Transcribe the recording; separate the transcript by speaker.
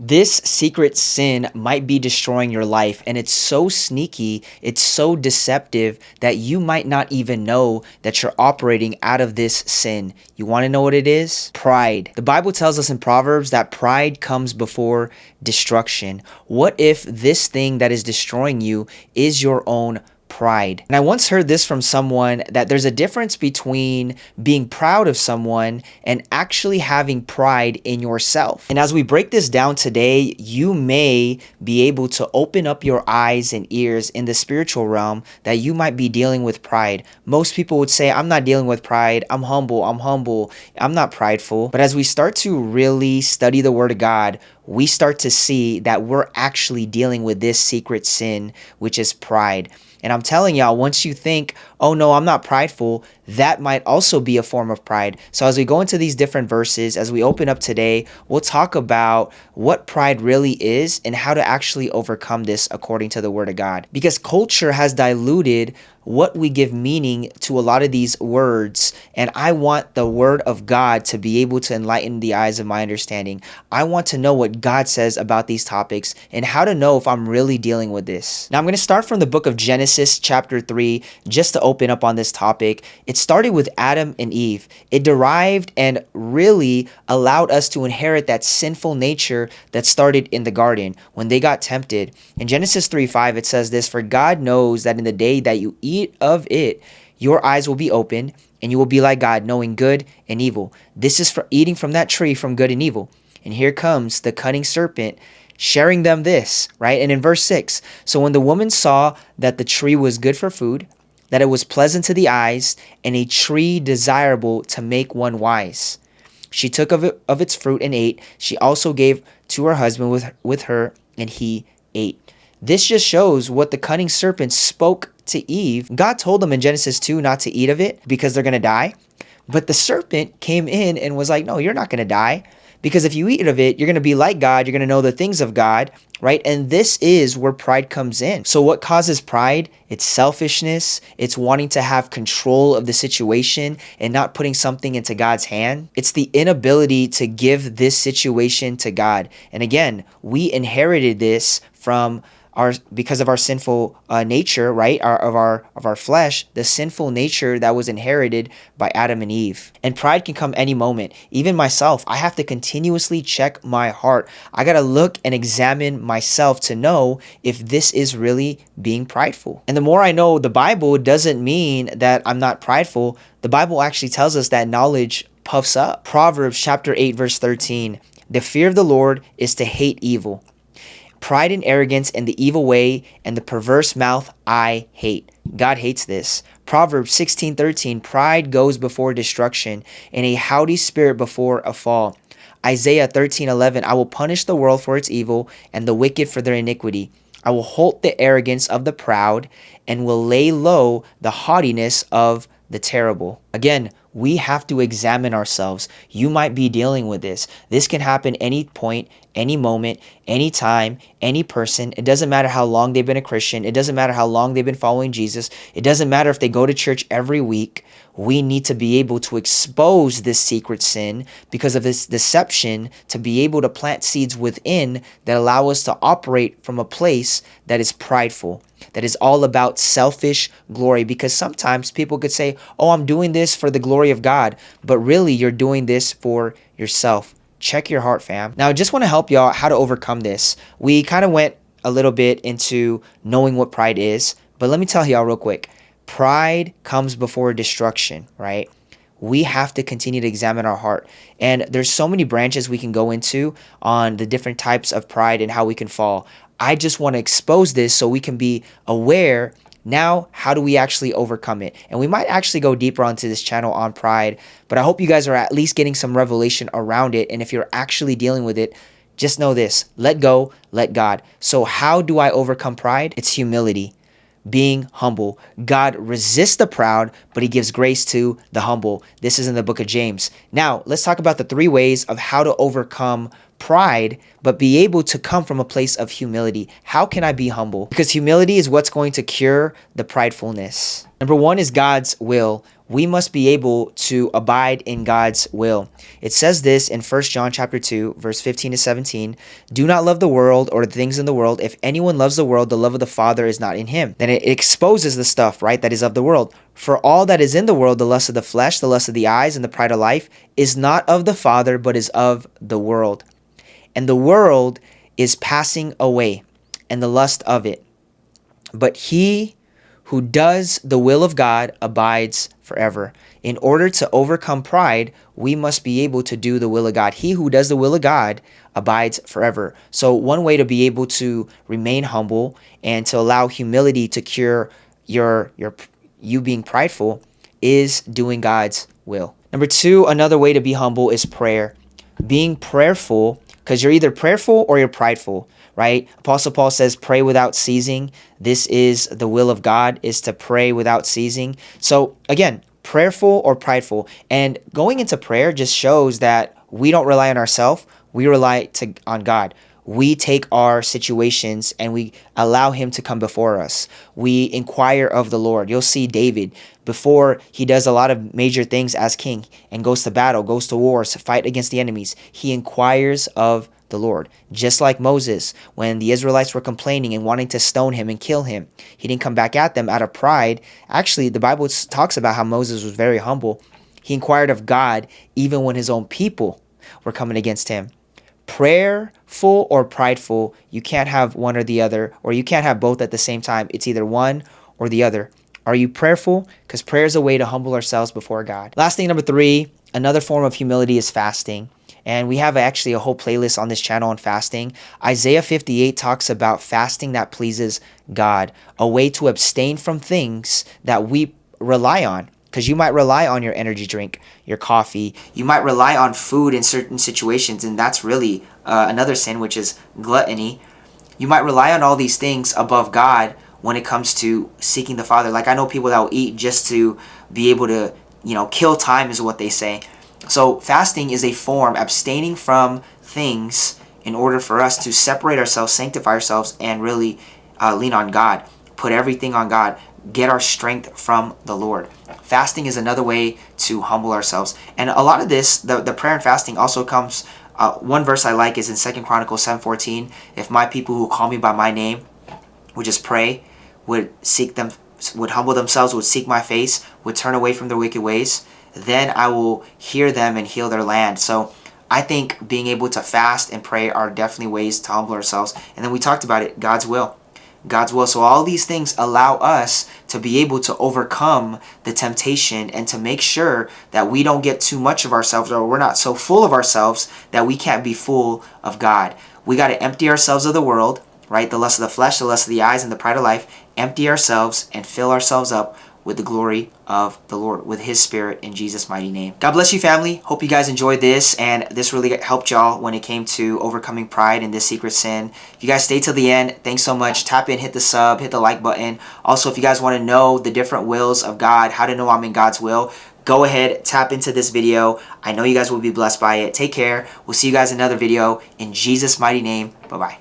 Speaker 1: This secret sin might be destroying your life, and it's so sneaky, it's so deceptive that you might not even know that you're operating out of this sin. You want to know what it is? Pride. The Bible tells us in Proverbs that pride comes before destruction. What if this thing that is destroying you is your own pride? And I once heard this from someone, that there's a difference between being proud of someone and actually having pride in yourself. And as we break this down today, you may be able to open up your eyes and ears in the spiritual realm that you might be dealing with pride. Most people would say, I'm not dealing with pride. I'm humble. I'm not prideful. But as we start to really study the Word of God, we start to see that we're actually dealing with this secret sin, which is pride. And I'm telling y'all, once you think, oh no, I'm not prideful, that might also be a form of pride. So as we go into these different verses, as we open up today, we'll talk about what pride really is and how to actually overcome this according to the Word of God. Because culture has diluted what we give meaning to a lot of these words, and I want the Word of God to be able to enlighten the eyes of my understanding. I want to know what God says about these topics and how to know if I'm really dealing with this. Now I'm going to start from the book of Genesis chapter 3 just to open up on this topic. It started with Adam and Eve. It derived and really allowed us to inherit that sinful nature that started in the garden when they got tempted. In Genesis 3:5 it says this, "For God knows that in the day that you eat of it, your eyes will be opened, and you will be like God, knowing good and evil." This is for eating from that tree from good and evil. And here comes the cunning serpent sharing them this, right? And in verse 6, "So when the woman saw that the tree was good for food, that it was pleasant to the eyes, and a tree desirable to make one wise, she took of its fruit and ate. She also gave to her husband with her, and he ate." This just shows what the cunning serpent spoke to Eve. God told them in Genesis 2 not to eat of it because they're going to die. But the serpent came in and was like, no, you're not going to die. Because if you eat of it, you're going to be like God. You're going to know the things of God, right? And this is where pride comes in. So what causes pride? It's selfishness. It's wanting to have control of the situation and not putting something into God's hand. It's the inability to give this situation to God. And again, we inherited this from because of our sinful nature, right? Of our flesh, the sinful nature that was inherited by Adam and Eve. And pride can come any moment. Even myself, I have to continuously check my heart. I got to look and examine myself to know if this is really being prideful. And the more I know the Bible doesn't mean that I'm not prideful. The Bible actually tells us that knowledge puffs up. Proverbs chapter 8, verse 13, "The fear of the Lord is to hate evil. Pride and arrogance and the evil way and the perverse mouth I hate." God hates this. Proverbs 16:13, "Pride goes before destruction, and a haughty spirit before a fall." Isaiah 13:11, "I will punish the world for its evil and the wicked for their iniquity. I will halt the arrogance of the proud and will lay low the haughtiness of the terrible." Again, we have to examine ourselves. You might be dealing with this. This can happen any point, any moment, any time, any person. It doesn't matter how long they've been a Christian. It doesn't matter how long they've been following Jesus. It doesn't matter if they go to church every week. We need to be able to expose this secret sin because of this deception, to be able to plant seeds within that allow us to operate from a place that is prideful, that is all about selfish glory. Because sometimes people could say, oh, I'm doing this for the glory of God, but really you're doing this for yourself. Check your heart, fam. Now, I just want to help y'all how to overcome this. We kind of went a little bit into knowing what pride is, but let me tell y'all real quick. Pride comes before destruction, right? We have to continue to examine our heart. And there's so many branches we can go into on the different types of pride and how we can fall. I just want to expose this so we can be aware. Now, how do we actually overcome it? And we might actually go deeper onto this channel on pride, but I hope you guys are at least getting some revelation around it. And if you're actually dealing with it, just know this: let go, let God. So how do I overcome pride? It's humility. Being humble. God resists the proud, but he gives grace to the humble. This is in the book of James. Now, let's talk about the 3 ways of how to overcome pride, but be able to come from a place of humility. How can I be humble? Because humility is what's going to cure the pridefulness. Number 1 is God's will. we must be able to abide in God's will. It says this in 1 John chapter 2, verse 15 to 17. Do not love the world or the things in the world. If anyone loves the world, the love of the Father is not in him. Then it exposes the stuff, right, that is of the world. For all that is in the world, the lust of the flesh, the lust of the eyes, and the pride of life, is not of the Father, but is of the world. And the world is passing away, and the lust of it. But he who does the will of God abides forever. In order to overcome pride, we must be able to do the will of God. He who does the will of God abides forever. So one way to be able to remain humble and to allow humility to cure you being prideful is doing God's will. Number two, another way to be humble is prayer. Being prayerful, because you're either prayerful or you're prideful, right? Apostle Paul says, pray without ceasing. This is the will of God, is to pray without ceasing. So again, prayerful or prideful. And going into prayer just shows that we don't rely on ourselves. We rely on God. We take our situations and we allow him to come before us. We inquire of the Lord. You'll see David, before he does a lot of major things as king and goes to battle, goes to wars, to fight against the enemies, he inquires of the Lord. Just like Moses, when the Israelites were complaining and wanting to stone him and kill him, he didn't come back at them out of pride. Actually, the Bible talks about how Moses was very humble. He inquired of God even when his own people were coming against him. Prayerful or prideful, you can't have one or the other, or you can't have both at the same time. It's either one or the other. Are you prayerful? Because prayer is a way to humble ourselves before God. Last thing, number three, another form of humility is fasting. And we have actually a whole playlist on this channel on fasting. Isaiah 58 talks about fasting that pleases God, a way to abstain from things that we rely on. Because you might rely on your energy drink, your coffee. You might rely on food in certain situations, and that's really another sin, which is gluttony. You might rely on all these things above God when it comes to seeking the Father. Like I know people that will eat just to be able to, kill time is what they say. So fasting is a form, abstaining from things in order for us to separate ourselves, sanctify ourselves, and really lean on God. Put everything on God. Get our strength from the Lord. Fasting is another way to humble ourselves. And a lot of this, the prayer and fasting also comes, one verse I like is in 2 Chronicles 7:14. If my people who call me by my name would just pray, would humble themselves, would seek my face, would turn away from their wicked ways, then I will hear them and heal their land. So I think being able to fast and pray are definitely ways to humble ourselves. And then we talked about it, God's will. God's will. So all these things allow us to be able to overcome the temptation and to make sure that we don't get too much of ourselves, or we're not so full of ourselves that we can't be full of God. We got to empty ourselves of the world, right? The lust of the flesh, the lust of the eyes, and the pride of life. Empty ourselves and fill ourselves up with the glory of the Lord, with his Spirit, in Jesus' mighty name. God bless you, family. Hope you guys enjoyed this, and this really helped y'all when it came to overcoming pride and this secret sin. If you guys stayed till the end, thanks so much. Tap in, hit the sub, hit the like button. Also, if you guys want to know the different wills of God, how to know I'm in God's will, go ahead, tap into this video. I know you guys will be blessed by it. Take care. We'll see you guys in another video. In Jesus' mighty name, bye-bye.